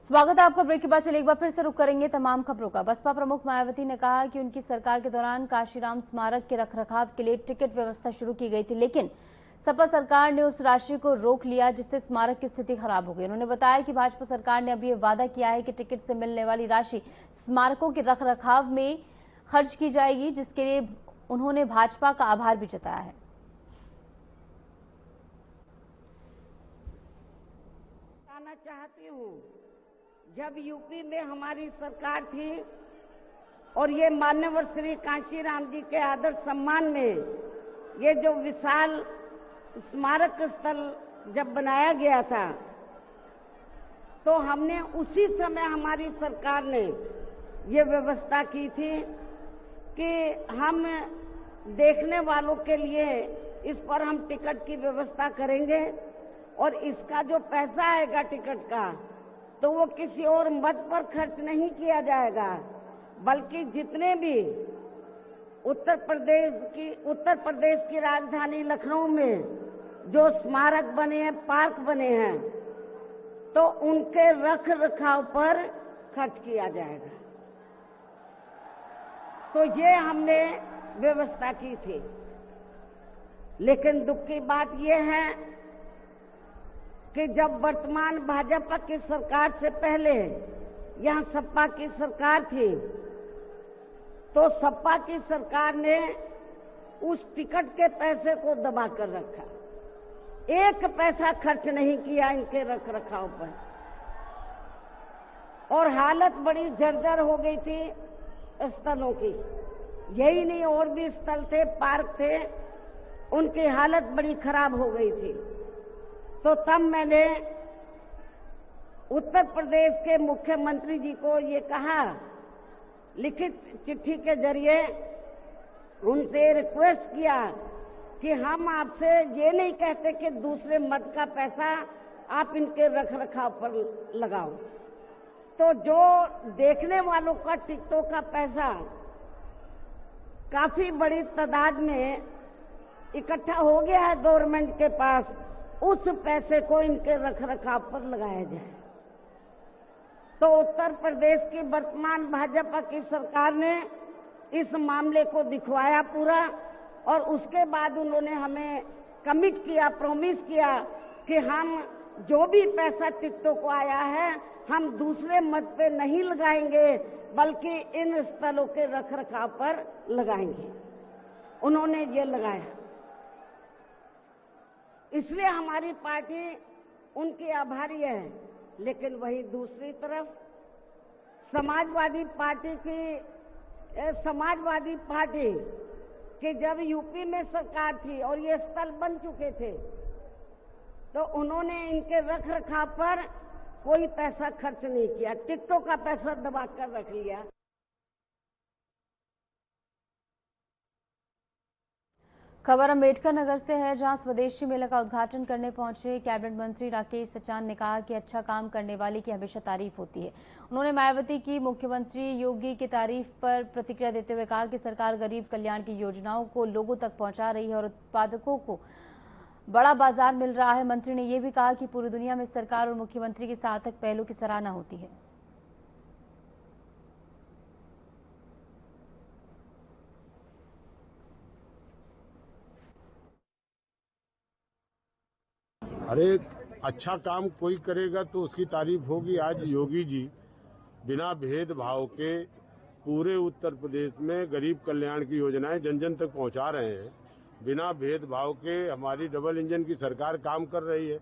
स्वागत है आपका। ब्रेक के बाद चलिए एक बार फिर से रुक करेंगे तमाम खबरों का। बसपा प्रमुख मायावती ने कहा कि उनकी सरकार के दौरान काशीराम स्मारक के रखरखाव के लिए टिकट व्यवस्था शुरू की गई थी, लेकिन सपा सरकार ने उस राशि को रोक लिया, जिससे स्मारक की स्थिति खराब हो गई। उन्होंने बताया कि भाजपा सरकार ने अभी ये वादा किया है कि टिकट से मिलने वाली राशि स्मारकों के रखरखाव में खर्च की जाएगी, जिसके लिए उन्होंने भाजपा का आभार भी जताया है। चाहती हूँ, जब यूपी में हमारी सरकार थी और ये मान्यवर श्री कांशीराम जी के आदर सम्मान में ये जो विशाल स्मारक स्थल जब बनाया गया था, तो हमने उसी समय हमारी सरकार ने ये व्यवस्था की थी कि हम देखने वालों के लिए इस पर हम टिकट की व्यवस्था करेंगे और इसका जो पैसा आएगा टिकट का, तो वो किसी और मद पर खर्च नहीं किया जाएगा, बल्कि जितने भी उत्तर प्रदेश की राजधानी लखनऊ में जो स्मारक बने हैं, पार्क बने हैं, तो उनके रख रखाव पर खर्च किया जाएगा। तो ये हमने व्यवस्था की थी। लेकिन दुख की बात ये है कि जब वर्तमान भाजपा की सरकार से पहले यहाँ सपा की सरकार थी, तो सपा की सरकार ने उस टिकट के पैसे को दबा कर रखा, एक पैसा खर्च नहीं किया इनके रख रखाव पर, और हालत बड़ी जर्जर हो गई थी स्थलों की। यही नहीं, और भी स्थल थे, पार्क थे, उनकी हालत बड़ी खराब हो गई थी। तो तब मैंने उत्तर प्रदेश के मुख्यमंत्री जी को ये कहा, लिखित चिट्ठी के जरिए उनसे रिक्वेस्ट किया कि हम आपसे ये नहीं कहते कि दूसरे मद का पैसा आप इनके रख रखाव पर लगाओ। तो जो देखने वालों का टिकटों का पैसा काफी बड़ी तादाद में इकट्ठा हो गया है गवर्नमेंट के पास, उस पैसे को इनके रख रखाव पर लगाया जाए। तो उत्तर प्रदेश की वर्तमान भाजपा की सरकार ने इस मामले को दिखवाया पूरा, और उसके बाद उन्होंने हमें कमिट किया, प्रॉमिस किया कि हम जो भी पैसा टिकटों को आया है हम दूसरे मद पे नहीं लगाएंगे, बल्कि इन स्थलों के रख रखाव पर लगाएंगे। उन्होंने ये लगाया, इसलिए हमारी पार्टी उनकी आभारी है। लेकिन वही दूसरी तरफ समाजवादी पार्टी कि जब यूपी में सरकार थी और ये स्थल बन चुके थे, तो उन्होंने इनके रख रखाव पर कोई पैसा खर्च नहीं किया, टिकटों का पैसा दबा कर रख लिया। खबर अम्बेडकर नगर से है, जहां स्वदेशी मेला का उद्घाटन करने पहुंचे कैबिनेट मंत्री राकेश सचान ने कहा कि अच्छा काम करने वाले की हमेशा तारीफ होती है। उन्होंने मायावती की मुख्यमंत्री योगी की तारीफ पर प्रतिक्रिया देते हुए कहा कि सरकार गरीब कल्याण की योजनाओं को लोगों तक पहुंचा रही है और उत्पादकों को बड़ा बाजार मिल रहा है। मंत्री ने यह भी कहा कि पूरी दुनिया में सरकार और मुख्यमंत्री की सार्थक पहलों की सराहना होती है। अरे अच्छा काम कोई करेगा तो उसकी तारीफ होगी। आज योगी जी बिना भेदभाव के पूरे उत्तर प्रदेश में गरीब कल्याण की योजनाएं जन जन तक पहुंचा रहे हैं। बिना भेदभाव के हमारी डबल इंजन की सरकार काम कर रही है।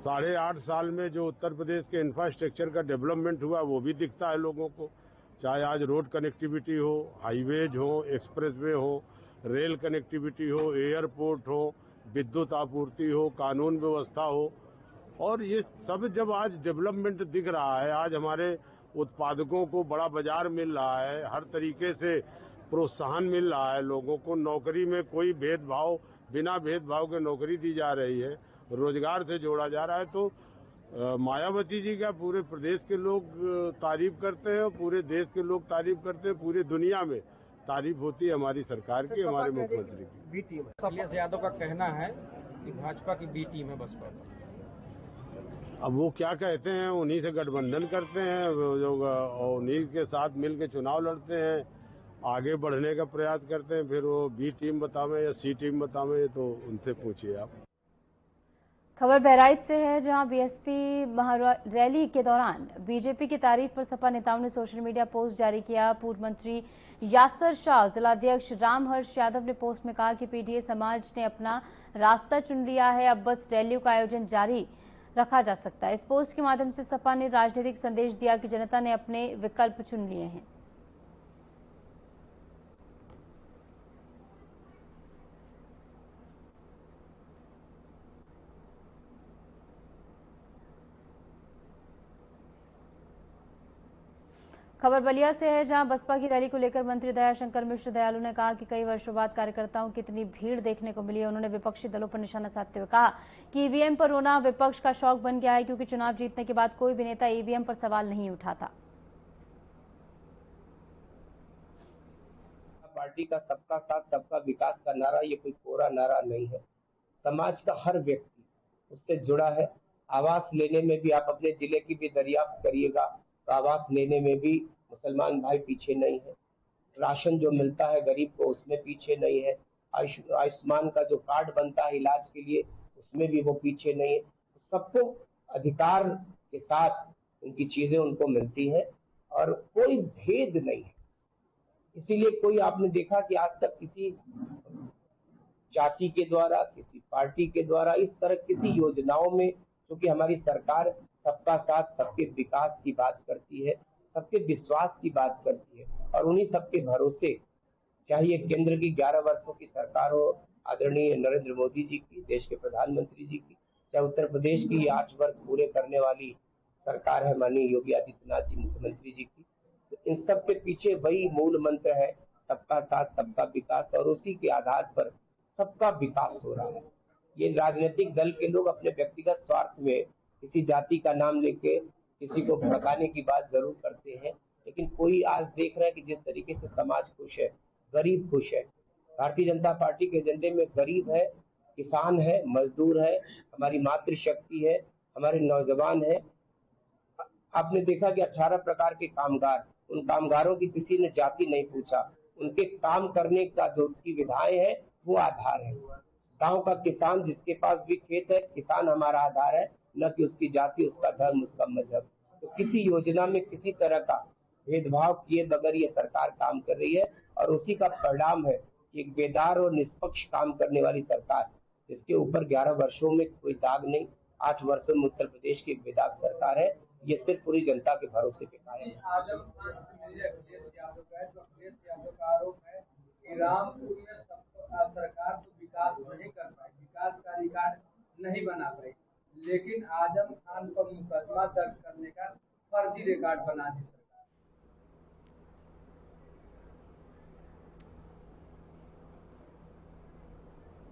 8.5 साल में जो उत्तर प्रदेश के इंफ्रास्ट्रक्चर का डेवलपमेंट हुआ वो भी दिखता है लोगों को, चाहे आज रोड कनेक्टिविटी हो, हाईवेज हो, एक्सप्रेसवे हो, रेल कनेक्टिविटी हो, एयरपोर्ट हो, विद्युत आपूर्ति हो, कानून व्यवस्था हो, और ये सब जब आज डेवलपमेंट दिख रहा है, आज हमारे उत्पादकों को बड़ा बाजार मिल रहा है, हर तरीके से प्रोत्साहन मिल रहा है, लोगों को नौकरी में कोई भेदभाव, बिना भेदभाव के नौकरी दी जा रही है, रोजगार से जोड़ा जा रहा है, तो मायावती जी का पूरे प्रदेश के लोग तारीफ करते हैं और पूरे देश के लोग तारीफ करते हैं, पूरी दुनिया में तारीफ होती है हमारी सरकार की, हमारे मुख्यमंत्री की। बी टीम अखिलेश यादव का कहना है कि भाजपा की बी टीम है बसपा। अब वो क्या कहते हैं, उन्हीं से गठबंधन करते हैं, वो जो और उन्हीं के साथ मिल के चुनाव लड़ते हैं, आगे बढ़ने का प्रयास करते हैं। फिर वो बी टीम बतावें या सी टीम बतावें, तो उनसे पूछिए आप। खबर बहराइच से है, जहां बीएसपी महारैली के दौरान बीजेपी की तारीफ पर सपा नेताओं ने सोशल मीडिया पोस्ट जारी किया। पूर्व मंत्री यासर शाह, जिलाध्यक्ष रामहर्ष यादव ने पोस्ट में कहा कि पीडीए समाज ने अपना रास्ता चुन लिया है, अब बस रैलियों का आयोजन जारी रखा जा सकता है। इस पोस्ट के माध्यम से सपा ने राजनीतिक संदेश दिया कि जनता ने अपने विकल्प चुन लिए हैं। खबर बलिया से है, जहां बसपा की रैली को लेकर मंत्री दयाशंकर मिश्र दयालु ने कहा कि कई वर्षों बाद कार्यकर्ताओं की इतनी भीड़ देखने को मिली है। उन्होंने विपक्षी दलों पर निशाना साधते हुए कहा कि ईवीएम पर रोना विपक्ष का शौक बन गया है, क्योंकि चुनाव जीतने के बाद कोई भी नेता ईवीएम पर सवाल नहीं उठाता। पार्टी का सबका साथ सबका विकास का नारा ये कोई कोरा नारा नहीं है। समाज का हर व्यक्ति उससे जुड़ा है। आवास लेने में भी आप अपने जिले की भी दरियाफ्त करिएगा तो आवास लेने में भी मुसलमान भाई पीछे नहीं है। राशन जो मिलता है गरीब को उसमें पीछे नहीं है। आयुष्मान का जो कार्ड बनता है इलाज के लिए उसमें भी वो पीछे नहीं है। सबको अधिकार के साथ उनकी चीजें उनको मिलती है और कोई भेद नहीं है। इसीलिए कोई आपने देखा कि आज तक किसी जाति के द्वारा, किसी पार्टी के द्वारा इस तरह किसी योजनाओं में, क्योंकि हमारी सरकार सबका साथ सबके विकास की बात करती है, सबके विश्वास की बात करती है और उन्हीं सबके भरोसे, चाहे ये केंद्र की 11 वर्षों की सरकार हो आदरणीय नरेंद्र मोदी जी की, देश के प्रधानमंत्री जी की, चाहे उत्तर प्रदेश की 8 वर्ष पूरे करने वाली सरकार है माननीय योगी आदित्यनाथ जी मुख्यमंत्री जी की, तो इन सब के पीछे वही मूल मंत्र है, सबका साथ सबका विकास, और उसी के आधार पर सबका विकास हो रहा है। ये राजनीतिक दल के लोग अपने व्यक्तिगत स्वार्थ में किसी जाति का नाम लेके किसी को भड़काने की बात जरूर करते हैं, लेकिन कोई आज देख रहा है कि जिस तरीके से समाज खुश है, गरीब खुश है। भारतीय जनता पार्टी के एजेंडे में गरीब है, किसान है, मजदूर है, हमारी मातृशक्ति है, हमारे नौजवान है। आपने देखा कि 18 प्रकार के कामगार, उन कामगारों की किसी ने जाति नहीं पूछा, उनके काम करने का जो उनकी विधाएं है वो आधार है। गांव का किसान जिसके पास भी खेत है, किसान हमारा आधार है, न कि उसकी जाति, उसका धर्म, उसका मजहब। तो किसी योजना में किसी तरह का भेदभाव किए बगैर ये सरकार काम कर रही है और उसी का परिणाम है कि एक बेदार और निष्पक्ष काम करने वाली सरकार, जिसके ऊपर 11 वर्षों में कोई दाग नहीं, 8 वर्षों में उत्तर प्रदेश की एक बेदाग सरकार है, ये सिर्फ पूरी जनता के भरोसे पे कायम है। अखिलेश यादव का आरोप है कि रामपुर में सरकार तो विकास नहीं कर पाई, विकास का रिकॉर्ड नहीं बना पाई, लेकिन आजम खान पर मुकदमा दर्ज करने का फर्जी रिकॉर्ड बना दी सरकार।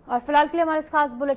और फिलहाल के लिए हमारे खास बुलेटिन